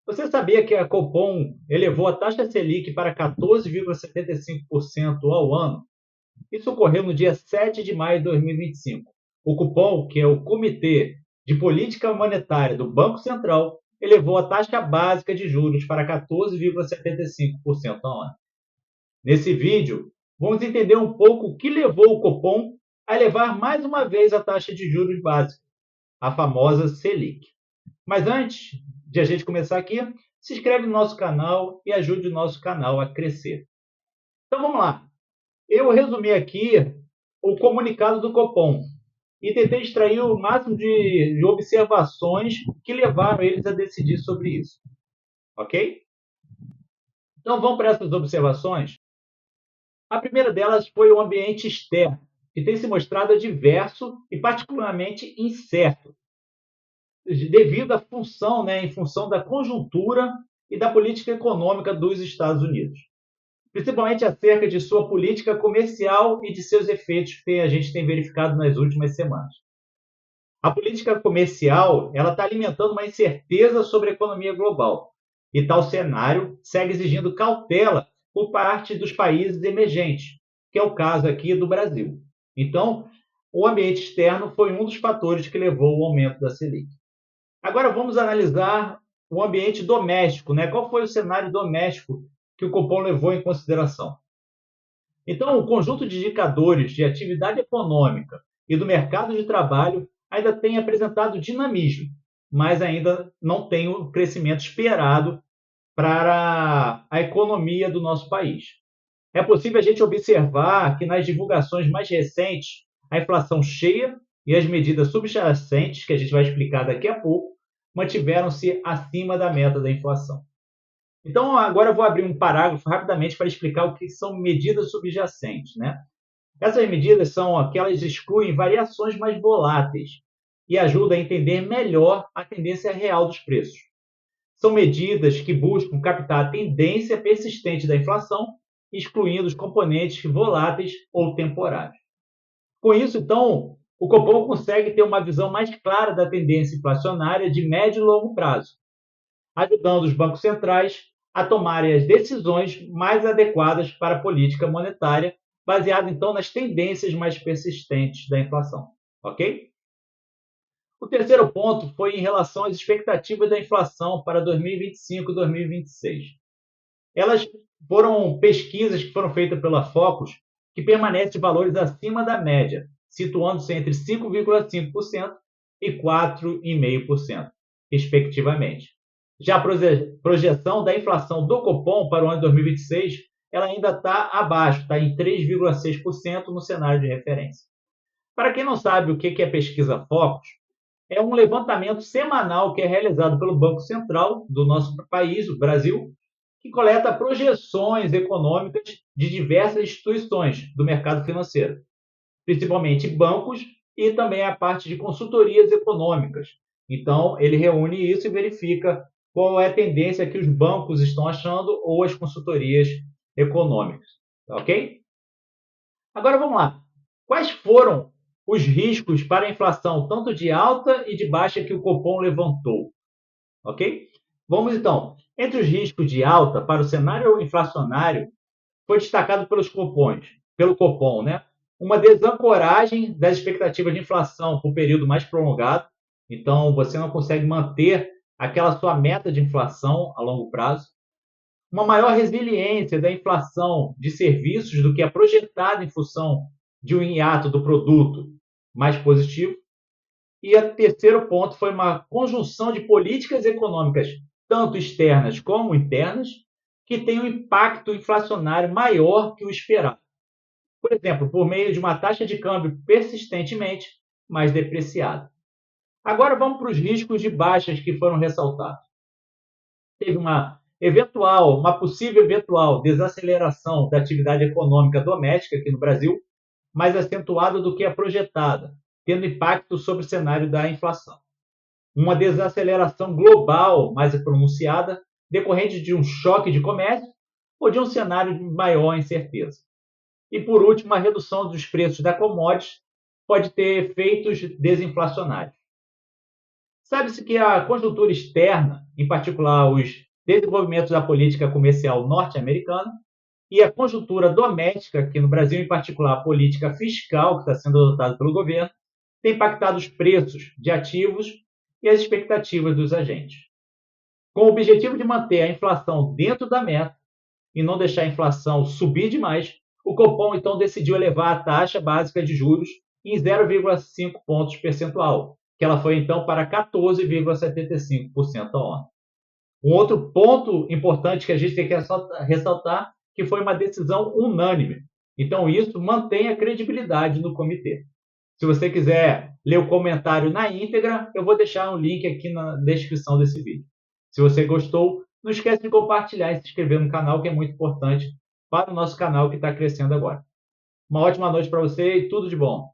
Você sabia que a Copom elevou a taxa Selic para 14,75% ao ano? Isso ocorreu no dia 7 de maio de 2025. O Copom, que é o Comitê de Política Monetária do Banco Central, elevou a taxa básica de juros para 14,75% ao ano. Nesse vídeo, vamos entender um pouco o que levou o Copom a elevar mais uma vez a taxa de juros básica, a famosa Selic. Mas antes de a gente começar aqui, se inscreve no nosso canal e ajude o nosso canal a crescer. Então vamos lá. Eu resumi aqui o comunicado do Copom e tentei extrair o máximo de observações que levaram eles a decidir sobre isso. Ok? Então vamos para essas observações. A primeira delas foi o ambiente externo, que tem se mostrado adverso e particularmente incerto, devido à função, em função da conjuntura e da política econômica dos Estados Unidos, principalmente acerca de sua política comercial e de seus efeitos que a gente tem verificado nas últimas semanas. A política comercial ela está alimentando uma incerteza sobre a economia global, e tal cenário segue exigindo cautela por parte dos países emergentes, que é o caso aqui do Brasil. Então, o ambiente externo foi um dos fatores que levou ao aumento da Selic. Agora vamos analisar o ambiente doméstico, né? Qual foi o cenário doméstico que o Copom levou em consideração? Então, o conjunto de indicadores de atividade econômica e do mercado de trabalho ainda tem apresentado dinamismo, mas ainda não tem o crescimento esperado para a economia do nosso país. É possível a gente observar que nas divulgações mais recentes, a inflação cheia e as medidas subjacentes, que a gente vai explicar daqui a pouco, mantiveram-se acima da meta da inflação. Então, agora eu vou abrir um parágrafo rapidamente para explicar o que são medidas subjacentes, né? Essas medidas são aquelas que excluem variações mais voláteis e ajudam a entender melhor a tendência real dos preços. São medidas que buscam captar a tendência persistente da inflação, excluindo os componentes voláteis ou temporários. Com isso, então, o Copom consegue ter uma visão mais clara da tendência inflacionária de médio e longo prazo, ajudando os bancos centrais a tomarem as decisões mais adequadas para a política monetária, baseada então nas tendências mais persistentes da inflação. Ok? O terceiro ponto foi em relação às expectativas da inflação para 2025 e 2026. Elas foram pesquisas que foram feitas pela Focus, que permanecem valores acima da média, situando-se entre 5,5% e 4,5%, respectivamente. Já a projeção da inflação do Copom para o ano de 2026, ela ainda está abaixo, está em 3,6% no cenário de referência. Para quem não sabe o que é pesquisa Focus, é um levantamento semanal que é realizado pelo Banco Central do nosso país, o Brasil, que coleta projeções econômicas de diversas instituições do mercado financeiro, principalmente bancos e também a parte de consultorias econômicas. Então, ele reúne isso e verifica qual é a tendência que os bancos estão achando ou as consultorias econômicas. Ok? Agora vamos lá. Quais foram os riscos para a inflação, tanto de alta e de baixa, que o Copom levantou? Ok? Vamos então. Entre os riscos de alta para o cenário inflacionário, foi destacado pelo Copom, né? Uma desancoragem das expectativas de inflação por um período mais prolongado. Então, você não consegue manter aquela sua meta de inflação a longo prazo. Uma maior resiliência da inflação de serviços do que a projetada em função de um hiato do produto mais positivo. E o terceiro ponto foi uma conjunção de políticas econômicas, tanto externas como internas, que tem um impacto inflacionário maior que o esperado. Por exemplo, por meio de uma taxa de câmbio persistentemente mais depreciada. Agora vamos para os riscos de baixas que foram ressaltados. Teve uma possível eventual desaceleração da atividade econômica doméstica aqui no Brasil, mais acentuada do que a projetada, tendo impacto sobre o cenário da inflação. Uma desaceleração global mais pronunciada, decorrente de um choque de comércio ou de um cenário de maior incerteza. E, por último, a redução dos preços da commodities pode ter efeitos desinflacionários. Sabe-se que a conjuntura externa em particular os desenvolvimentos da política comercial norte-americana, e a conjuntura doméstica, aqui no Brasil, em particular a política fiscal que está sendo adotada pelo governo, tem impactado os preços de ativos e as expectativas dos agentes. Com o objetivo de manter a inflação dentro da meta e não deixar a inflação subir demais, o Copom então decidiu elevar a taxa básica de juros em 0,5 pontos percentual, que ela foi então para 14,75% ontem. Um outro ponto importante que a gente tem que ressaltar que foi uma decisão unânime. Então isso mantém a credibilidade no comitê. Se você quiser ler o comentário na íntegra, eu vou deixar um link aqui na descrição desse vídeo. Se você gostou, não esquece de compartilhar e se inscrever no canal, que é muito importante para o nosso canal que está crescendo agora. Uma ótima noite para você e tudo de bom!